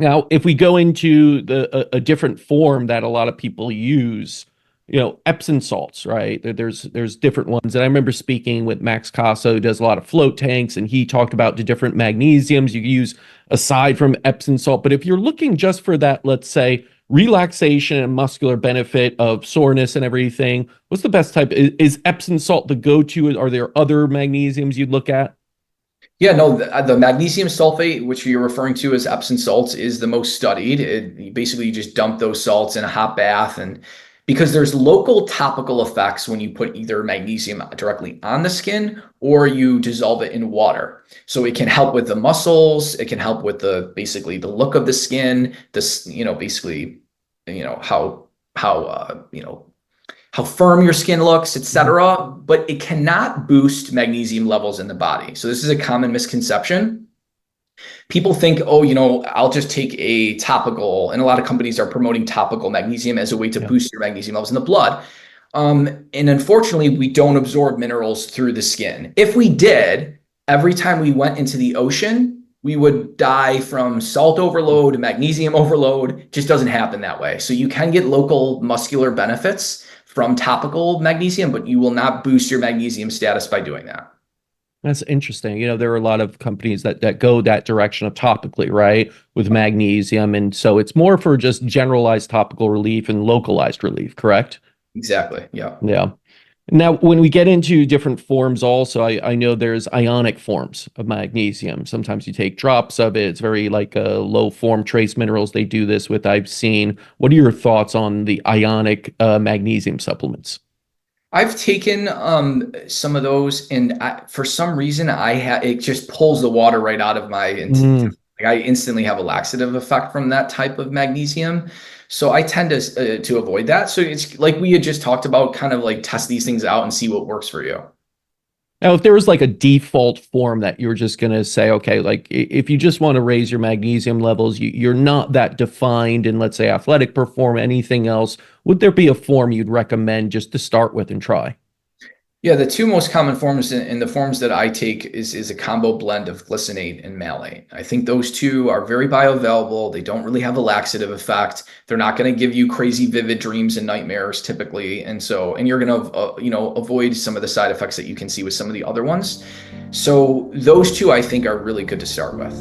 Now, if we go into a different form that a lot of people use, Epsom salts, right? There's different ones. And I remember speaking with Max Caso, who does a lot of float tanks, and he talked about the different magnesiums you use aside from Epsom salt. But if you're looking just for that, let's say, relaxation and muscular benefit of soreness and everything, what's the best type? Is Epsom salt the go-to? Are there other magnesiums you'd look at? Yeah, no, the magnesium sulfate, which you're referring to as Epsom salts, is the most studied. Basically, you just dump those salts in a hot bath, and because there's local topical effects when you put either magnesium directly on the skin or you dissolve it in water. So it can help with the muscles, it can help with the basically the look of the skin, this, basically, how how firm your skin looks, etc. But it cannot boost magnesium levels in the body. So this is a common misconception. People think, oh, I'll just take a topical, and a lot of companies are promoting topical magnesium as a way to Yeah. boost your magnesium levels in the blood. And unfortunately, we don't absorb minerals through the skin. If we did, every time we went into the ocean, we would die from salt overload, magnesium overload. It just doesn't happen that way. So you can get local muscular benefits from topical magnesium, but you will not boost your magnesium status by doing that. That's interesting. There are a lot of companies that go that direction of topically, right, with magnesium. And so it's more for just generalized topical relief and localized relief, correct? Exactly. Yeah. Yeah. Now, when we get into different forms, also, I know there's ionic forms of magnesium. Sometimes you take drops of it. It's very like a low form trace minerals. They do this with, I've seen. What are your thoughts on the ionic magnesium supplements? I've taken some of those, and for some reason, it just pulls the water right out of my intestine. Mm. Like, I instantly have a laxative effect from that type of magnesium, so I tend to avoid that. So it's like we had just talked about, kind of like test these things out and see what works for you. Now, if there was like a default form that you're just going to say, okay, like if you just want to raise your magnesium levels, you're not that defined in, let's say, athletic perform, anything else, would there be a form you'd recommend just to start with and try? Yeah, the two most common forms in the forms that I take is a combo blend of glycinate and malate. I think those two are very bioavailable. They don't really have a laxative effect. They're not going to give you crazy vivid dreams and nightmares typically. And you're going to avoid some of the side effects that you can see with some of the other ones. So those two I think are really good to start with.